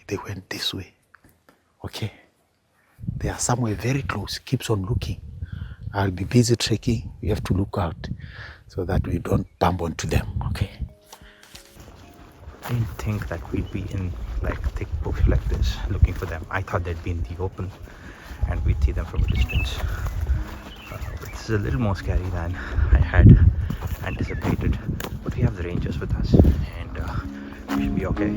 they went this way. Okay, they are somewhere very close. Keeps on looking. I'll be busy trekking. We have to look out so that we don't bump onto them. Okay. I didn't think that we'd be in like thick bush like this looking for them. I thought they'd be in the open and we'd see them from a distance. This is a little more scary than I had anticipated, but we have the rangers with us and we should be okay.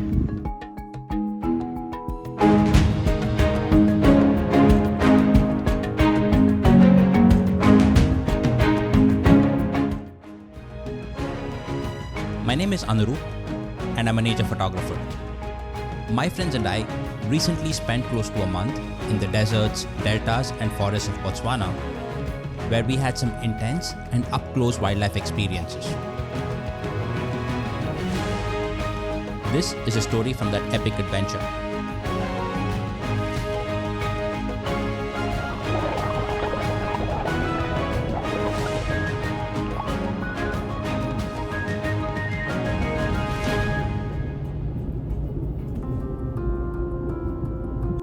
My name is Anurup and I'm a nature photographer. My friends and I recently spent close to a month in the deserts, deltas and forests of Botswana, where we had some intense and up-close wildlife experiences. This is a story from that epic adventure.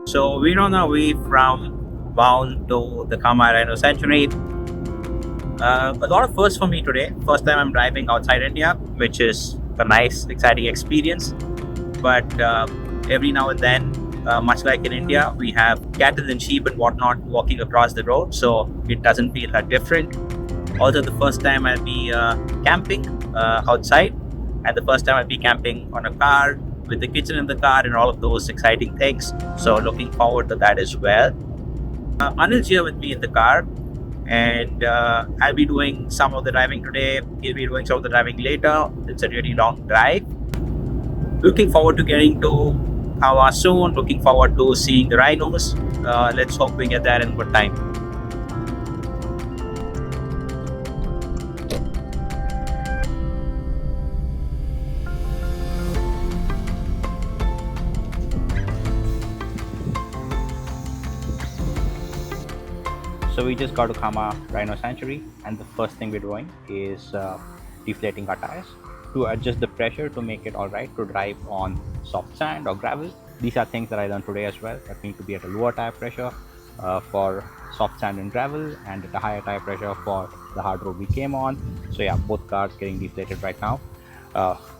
So we're on our way from Maun to the Khama Rhino Sanctuary. A lot of firsts for me today. First time I'm driving outside India, which is a nice, exciting experience. But every now and then, much like in India, we have cattle and sheep and whatnot walking across the road, so it doesn't feel that different. Also, the first time I'll be camping outside, and the first time I'll be camping on a car, with the kitchen in the car and all of those exciting things. So looking forward to that as well. Anil's here with me in the car, and I'll be doing some of the driving today. He'll be doing some of the driving later. It's a really long drive. Looking forward to getting to Khama soon. Looking forward to seeing the rhinos. Let's hope we get there in good time. So we just got to Khama Rhino Sanctuary, and the first thing we're doing is deflating our tires to adjust the pressure to make it alright to drive on soft sand or gravel. These are things that I learned today as well, that we need to be at a lower tire pressure for soft sand and gravel, and at a higher tire pressure for the hard road we came on. So yeah, both cars getting deflated right now.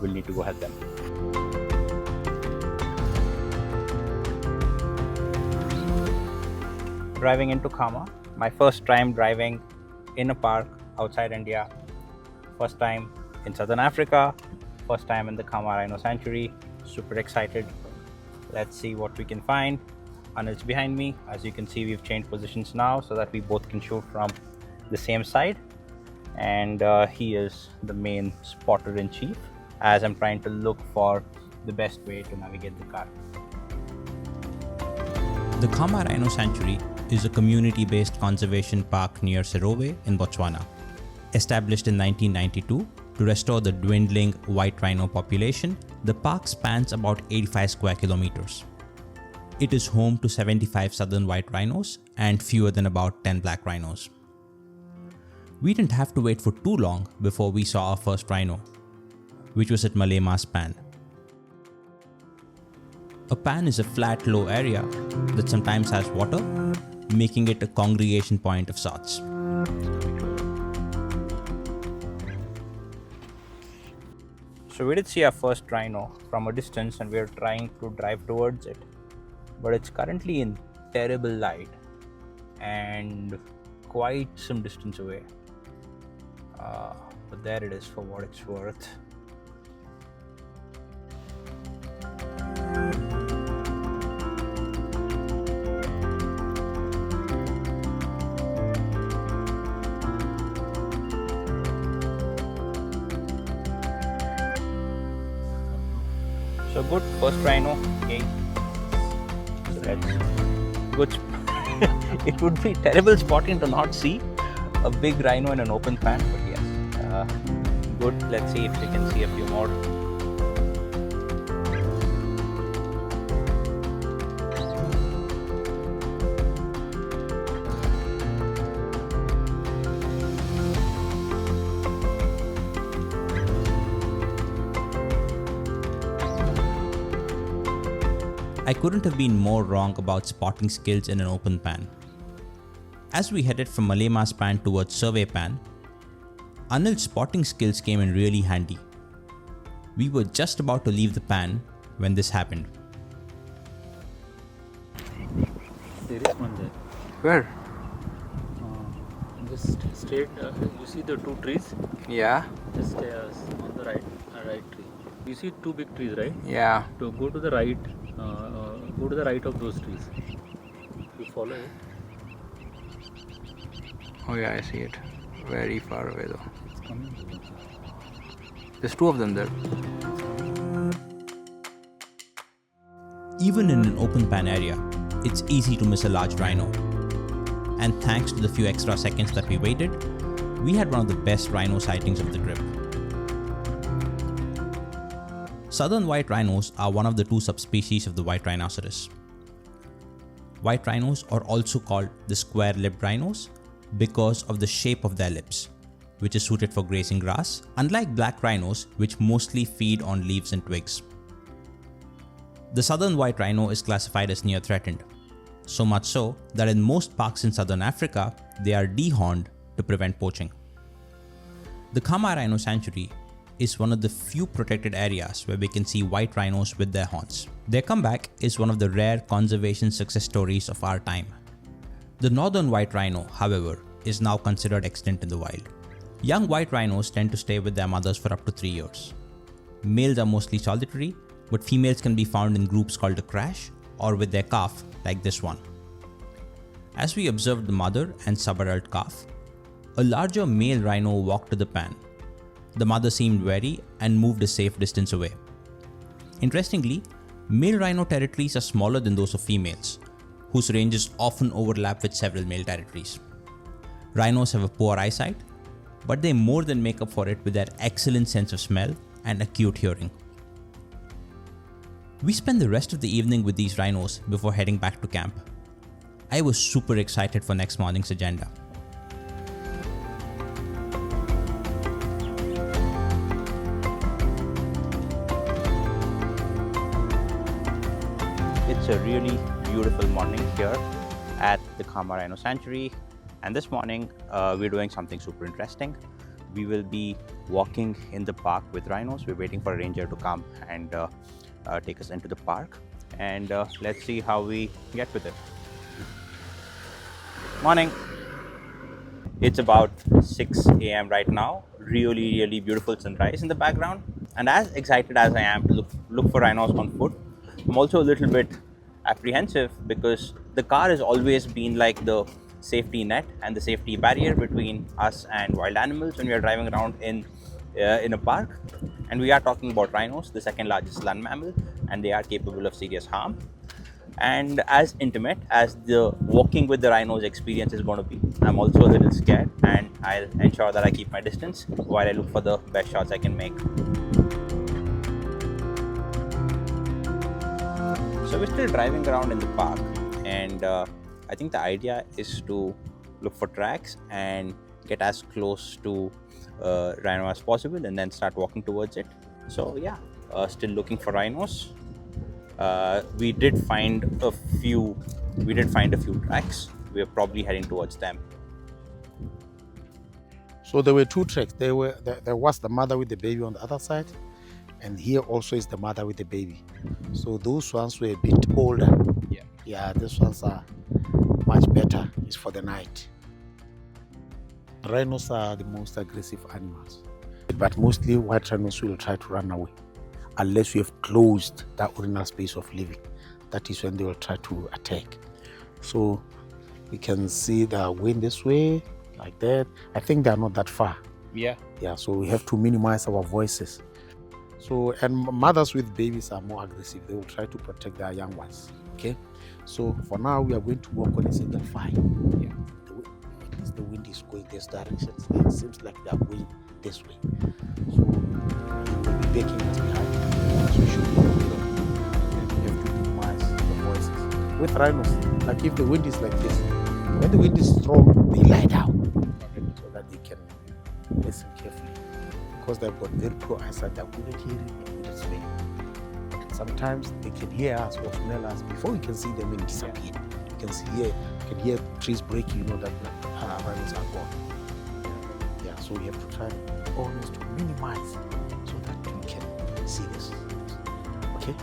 We'll need to go help them. Driving into Khama. My first time driving in a park outside India, first time in Southern Africa, first time in the Khama Rhino Sanctuary. Super excited. Let's see what we can find. Anil's behind me. As you can see, we've changed positions now so that we both can shoot from the same side. And he is the main spotter in chief as I'm trying to look for the best way to navigate the car. The Khama Rhino Sanctuary is a community-based conservation park near Serowe in Botswana. Established in 1992 to restore the dwindling white rhino population, the park spans about 85 square kilometers. It is home to 75 southern white rhinos and fewer than about 10 black rhinos. We didn't have to wait for too long before we saw our first rhino, which was at Malema's pan. A pan is a flat, low area that sometimes has water, making it a congregation point of sorts. So we did see our first rhino from a distance and we are trying to drive towards it, but it's currently in terrible light and quite some distance away. But there it is for what it's worth. So good first rhino. Okay. So let's good. It would be terrible spotting to not see a big rhino in an open pan, but yes, good. Let's see if we can see a few more. I couldn't have been more wrong about spotting skills in an open pan. As we headed from Malema's pan towards Survey Pan, Anil's spotting skills came in really handy. We were just about to leave the pan when this happened. There is one there. Where? Just straight, you see the two trees? Yeah. Just on the right tree. You see two big trees, right? Yeah. To go to the right, go to the right of those trees. You follow it. Oh yeah, I see it. Very far away though. It's coming. There's two of them there. Even in an open pan area, it's easy to miss a large rhino. And thanks to the few extra seconds that we waited, we had one of the best rhino sightings of the trip. Southern white rhinos are one of the two subspecies of the white rhinoceros. White rhinos are also called the square-lipped rhinos because of the shape of their lips, which is suited for grazing grass, unlike black rhinos which mostly feed on leaves and twigs. The southern white rhino is classified as near threatened, so much so that in most parks in southern Africa, they are dehorned to prevent poaching. The Khama Rhino Sanctuary is one of the few protected areas where we can see white rhinos with their horns. Their comeback is one of the rare conservation success stories of our time. The northern white rhino, however, is now considered extinct in the wild. Young white rhinos tend to stay with their mothers for up to 3 years. Males are mostly solitary, but females can be found in groups called a crash or with their calf, like this one. As we observed the mother and sub-adult calf, a larger male rhino walked to the pan. The mother seemed wary and moved a safe distance away. Interestingly, male rhino territories are smaller than those of females, whose ranges often overlap with several male territories. Rhinos have a poor eyesight, but they more than make up for it with their excellent sense of smell and acute hearing. We spent the rest of the evening with these rhinos before heading back to camp. I was super excited for next morning's agenda. It's a really beautiful morning here at the Khama Rhino Sanctuary, and this morning we're doing something super interesting. We will be walking in the park with rhinos. We're waiting for a ranger to come and take us into the park, and let's see how we get with it. Morning. It's about 6 a.m. right now. Really beautiful sunrise in the background, and as excited as I am to look for rhinos on foot, I'm also a little bit apprehensive because the car has always been like the safety net and the safety barrier between us and wild animals when we are driving around in a park. And we are talking about rhinos, the second largest land mammal, and they are capable of serious harm. And as intimate as the walking with the rhinos experience is going to be, I'm also a little scared, and I'll ensure that I keep my distance while I look for the best shots I can make. So we're still driving around in the park, and I think the idea is to look for tracks and get as close to rhino as possible and then start walking towards it. So yeah, still looking for rhinos. We did find a few tracks. We're probably heading towards them. So there were two tracks. There was the mother with the baby on the other side, and here also is the mother with the baby. So those ones were a bit older. Yeah, these ones are much better. It's for the night. Rhinos are the most aggressive animals, but mostly white rhinos will try to run away unless we have closed that original space of living. That is when they will try to attack. So we can see the wind this way, like that. I think they are not that far. Yeah, so we have to minimize our voices. So, and mothers with babies are more aggressive. They will try to protect their young ones. Okay, so for now we are going to walk on a single file. Yeah, at least the wind is going this direction. It seems like they are going this way. So we'll be taking us behind. So we should be we have to minimize the voices. With rhinos, like if the wind is like this, when the wind is strong, they lie down so that they can listen carefully. Because they've got very poor eyesight, they're good at hearing and good at smelling. Sometimes they can hear us or smell us before we can see them and disappear. You can hear trees break, you know that rhinos are gone. Yeah, so we have to try always to minimize so that we can see this. Okay?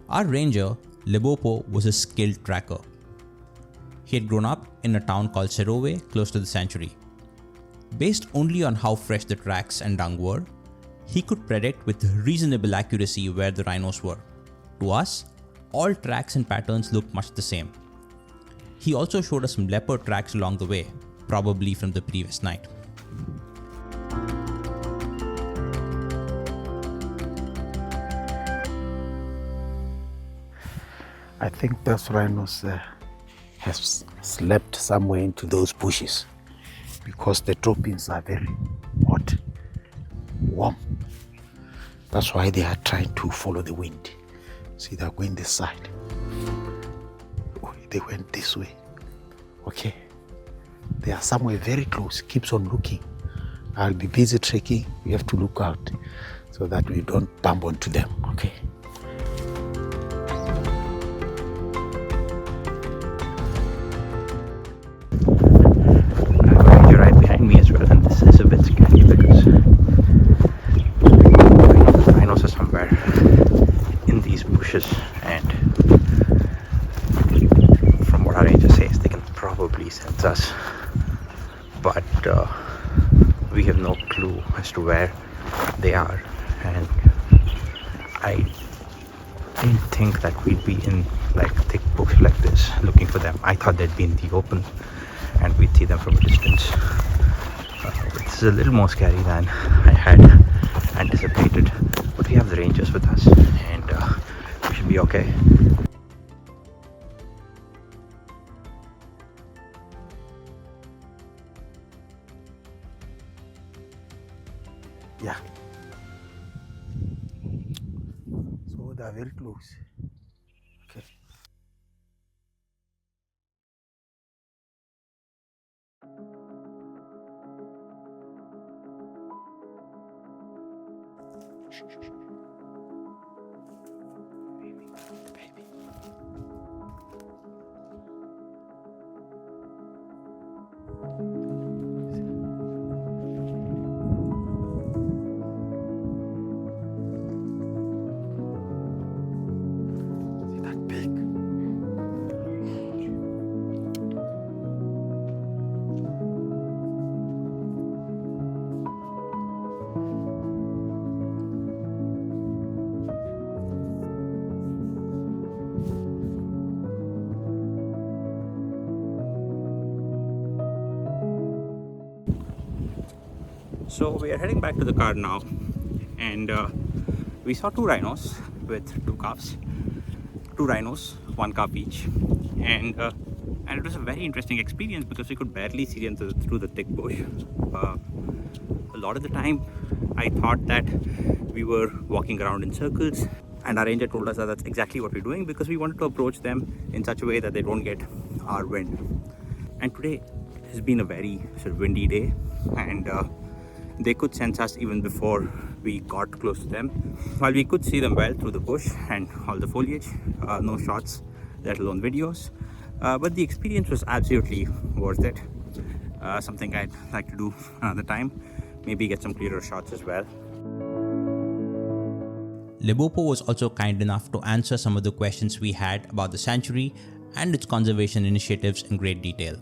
Our ranger, Limpopo, was a skilled tracker. He had grown up in a town called Serowe, close to the sanctuary. Based only on how fresh the tracks and dung were, he could predict with reasonable accuracy where the rhinos were. To us, all tracks and patterns looked much the same. He also showed us some leopard tracks along the way, probably from the previous night. I think those rhinos have slept somewhere into those bushes because the droppings are very hot, warm. That's why they are trying to follow the wind. See, they're going this side. They went this way. Okay. They are somewhere very close. Keeps on looking. I'll be busy trekking. We have to look out so that we don't bump onto them. Okay. Me as well, and this is a bit scary because the rhinos are somewhere in these bushes, and from what our ranger says, they can probably sense us, but we have no clue as to where they are, and I didn't think that we'd be in like thick bush like this looking for them. I thought they'd be in the open and we'd see them from a distance. This is a little more scary than I had anticipated, but we have the rangers with us, and we should be okay. Yeah. So they are very close. Okay. So we are heading back to the car now, and we saw two rhinos with two calves. Two rhinos, one calf each, and it was a very interesting experience because we could barely see them through the thick bush. A lot of the time I thought that we were walking around in circles, and our ranger told us that that's exactly what we're doing because we wanted to approach them in such a way that they don't get our wind. And today has been a very sort of windy day, and they could sense us even before we got close to them. While we could see them well through the bush and all the foliage, no shots, let alone videos, but the experience was absolutely worth it. Something I'd like to do another time, maybe get some clearer shots as well. Limpopo was also kind enough to answer some of the questions we had about the sanctuary and its conservation initiatives in great detail.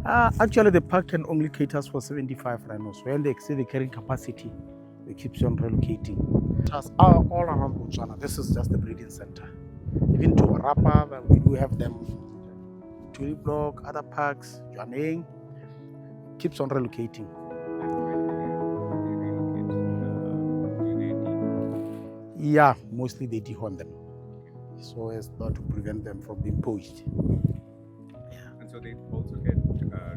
Actually, the park can only cater for 75 rhinos. When they exceed the carrying capacity, they keep on relocating. It all around Botswana. This is just the breeding center. Even to Rapa, we do have them. Springbok, other parks, Joaneng, keeps on relocating. Yeah, mostly they dehorn them, so as not to prevent them from being poached. And so they also get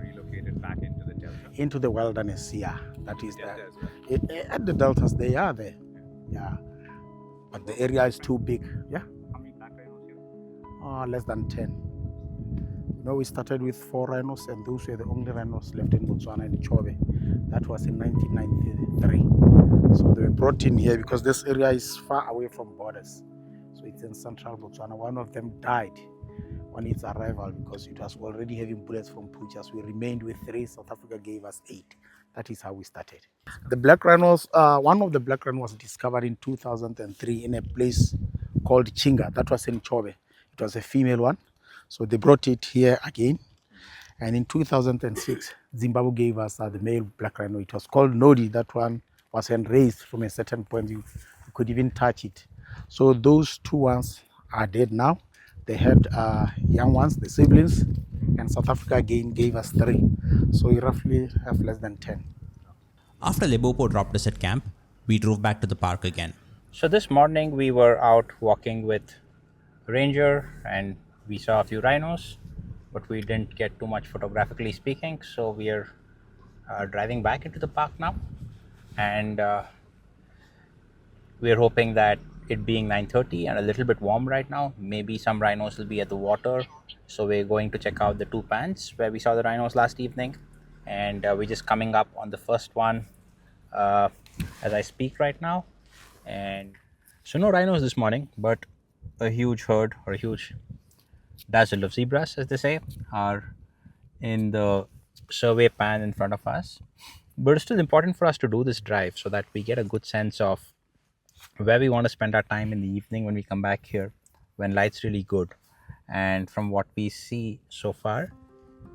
relocated back into the delta? Into the wilderness, yeah. That is Delta there. as well. At the deltas, they are there. Yeah. but the area is too big. Yeah, How many black rhinos here? less than 10. You know, we started with 4 rhinos, and those were the only rhinos left in Botswana in Chobe. That was in 1993. So they were brought in here because this area is far away from borders. So it's in central Botswana. One of them died on its arrival because it was already having bullets from poachers. We remained with 3. South Africa gave us 8. That is how we started. The black rhinos, one of the black rhinos was discovered in 2003 in a place called Chinga. That was in Chobe. It was a female one. So they brought it here again. And in 2006, Zimbabwe gave us the male black rhino. It was called Nodi. That one was raised from a certain point. You could even touch it. So those 2 ones are dead now. They had young ones, the siblings, and South Africa again gave us 3. So we roughly have less than 10. After Lebopo dropped us at camp, we drove back to the park again. So this morning we were out walking with Ranger and we saw a few rhinos, but we didn't get too much photographically speaking. So we are driving back into the park now, and we're hoping that it being 9:30 and a little bit warm right now, maybe some rhinos will be at the water. So we're going to check out the 2 pans where we saw the rhinos last evening, and we're just coming up on the first one as I speak right now. And so no rhinos this morning, but a huge herd, or a huge dazzle of zebras, as they say, are in the survey pan in front of us. But it's still important for us to do this drive so that we get a good sense of where we want to spend our time in the evening when we come back here, when light's really good. And from what we see so far,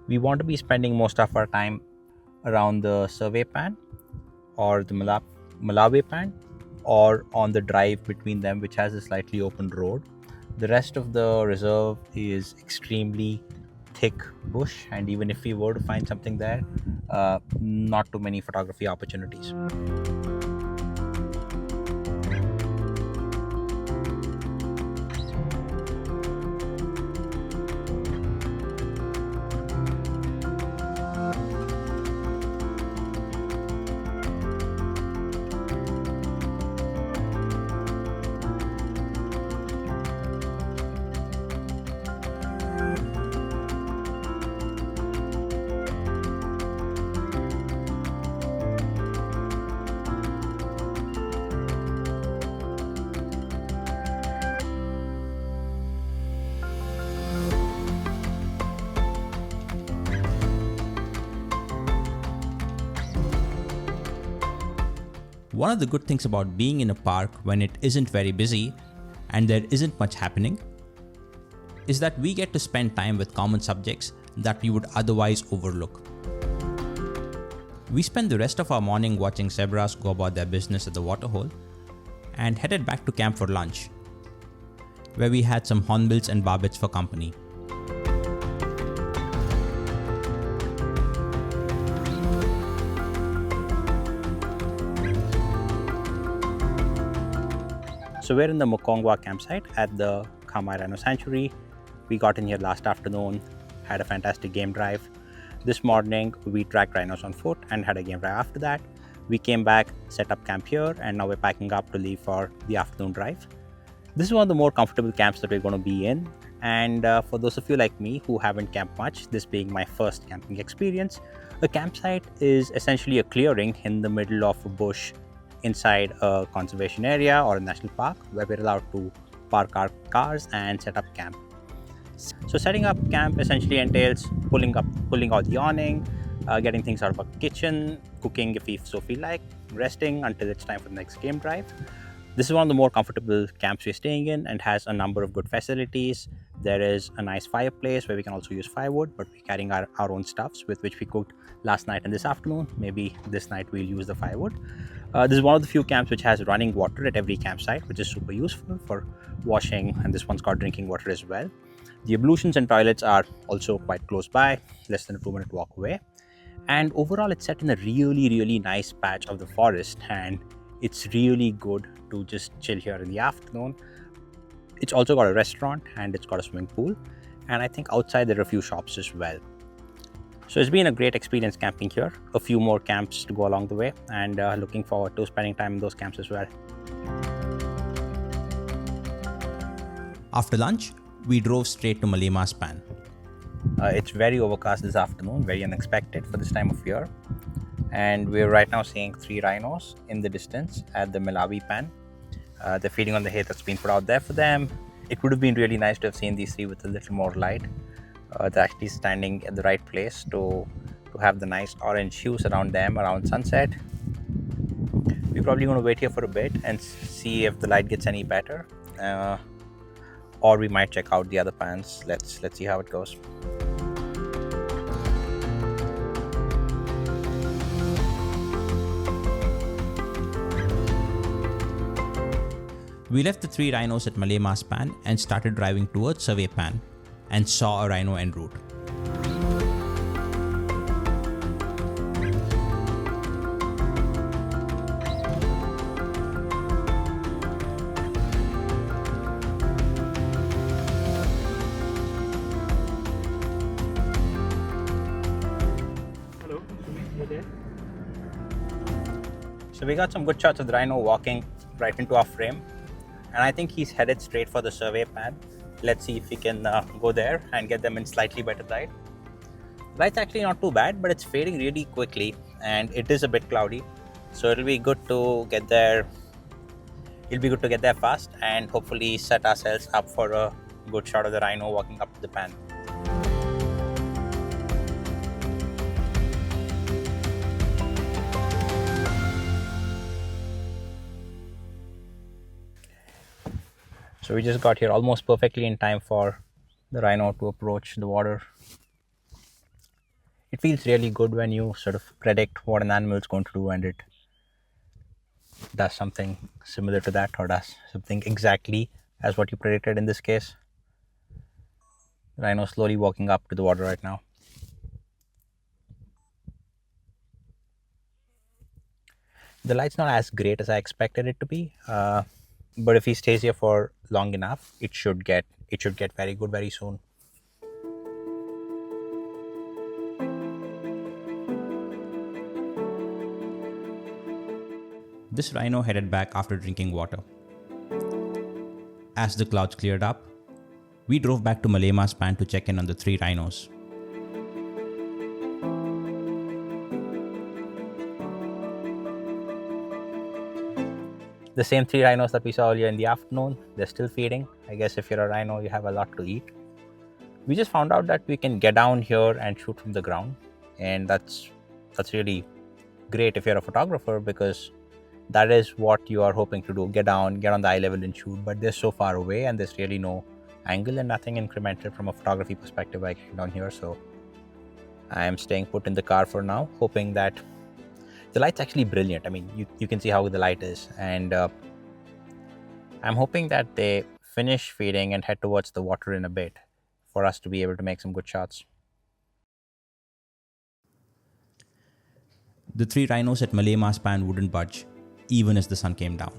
we want to be spending most of our time around the survey pan or the Malawi pan, or on the drive between them, which has a slightly open road. The rest of the reserve is extremely thick bush, and even if we were to find something there, not too many photography opportunities. One of the good things about being in a park when it isn't very busy and there isn't much happening is that we get to spend time with common subjects that we would otherwise overlook. We spent the rest of our morning watching zebras go about their business at the waterhole and headed back to camp for lunch, where we had some hornbills and barbets for company. So we're in the Mokongwa Campsite at the Khama Rhino Sanctuary. We got in here last afternoon, had a fantastic game drive. This morning we tracked rhinos on foot and had a game drive after that. We came back, set up camp here, and now we're packing up to leave for the afternoon drive. This is one of the more comfortable camps that we're going to be in. And for those of you like me who haven't camped much, this being my first camping experience, a campsite is essentially a clearing in the middle of a bush inside a conservation area or a national park where we're allowed to park our cars and set up camp. So setting up camp essentially entails pulling out the awning, getting things out of our kitchen, cooking if we so feel like, resting until it's time for the next game drive. This is one of the more comfortable camps we're staying in and has a number of good facilities. There is a nice fireplace where we can also use firewood, but we're carrying our own stuffs with which we cooked last night and this afternoon. Maybe this night we'll use the firewood. This is one of the few camps which has running water at every campsite, which is super useful for washing, and this one's got drinking water as well. The ablutions and toilets are also quite close by, less than a 2-minute walk away. And overall, it's set in a really, really nice patch of the forest, and it's really good to just chill here in the afternoon. It's also got a restaurant and it's got a swimming pool, and I think outside there are a few shops as well. So it's been a great experience camping here. A few more camps to go along the way, and looking forward to spending time in those camps as well. After lunch, we drove straight to Malema Span. It's very overcast this afternoon, very unexpected for this time of year. And we're right now seeing 3 rhinos in the distance at the Malawi Pan. They're feeding on the hay that's been put out there for them. It would have been really nice to have seen these 3 with a little more light. They're actually standing at the right place to have the nice orange hues around them around sunset. We're probably going to wait here for a bit and see if the light gets any better. Or we might check out the other pans. Let's see how it goes. We left the 3 rhinos at Malema Span and started driving towards Survey Pan and saw a rhino en route. Hello, you're there? So we got some good shots of the rhino walking right into our frame. And I think he's headed straight for the survey pan. Let's see if we can go there and get them in slightly better light. Light's actually not too bad, but it's fading really quickly and it is a bit cloudy. So it'll be good to get there. It'll be good to get there fast and hopefully set ourselves up for a good shot of the rhino walking up to the pan. So we just got here almost perfectly in time for the rhino to approach the water. It feels really good when you sort of predict what an animal is going to do and it does something similar to that or does something exactly as what you predicted in this case. The rhino slowly walking up to the water right now. The light's not as great as I expected it to be. But if he stays here for long enough, it should get very good very soon. This rhino headed back after drinking water. As the clouds cleared up, we drove back to Malema Span to check in on the 3 rhinos. The same 3 rhinos that we saw earlier in the afternoon, they're still feeding. I guess if you're a rhino, you have a lot to eat. We just found out that we can get down here and shoot from the ground. And that's really great if you're a photographer, because that is what you are hoping to do. Get down, get on the eye level and shoot. But they're so far away and there's really no angle and nothing incremental from a photography perspective by getting down here. So I am staying put in the car for now, hoping that the light's actually brilliant. I mean, you can see how the light is. And I'm hoping that they finish feeding and head towards the water in a bit for us to be able to make some good shots. The 3 rhinos at Malema Span wouldn't budge, even as the sun came down.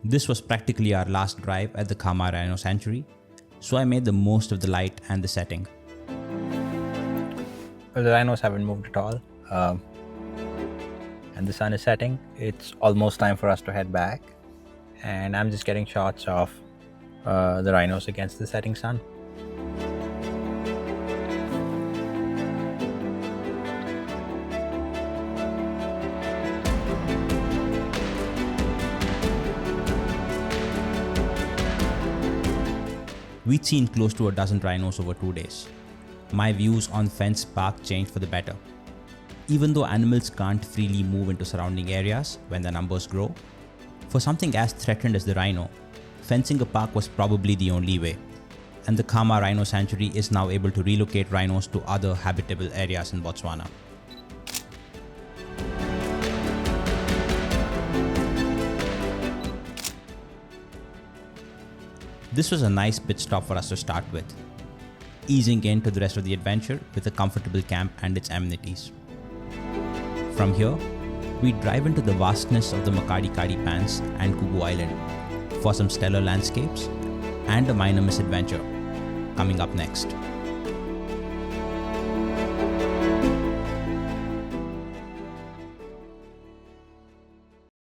This was practically our last drive at the Khama Rhino Sanctuary, so I made the most of the light and the setting. Well, the rhinos haven't moved at all. And the sun is setting. It's almost time for us to head back. And I'm just getting shots of the rhinos against the setting sun. We'd seen close to a dozen rhinos over 2 days. My views on Fence Park changed for the better. Even though animals can't freely move into surrounding areas when their numbers grow, for something as threatened as the rhino, fencing a park was probably the only way. And the Khama Rhino Sanctuary is now able to relocate rhinos to other habitable areas in Botswana. This was a nice pit stop for us to start with, easing into the rest of the adventure with a comfortable camp and its amenities. From here, we drive into the vastness of the Makadi-Kadi Pans and Kubu Island for some stellar landscapes and a minor misadventure coming up next.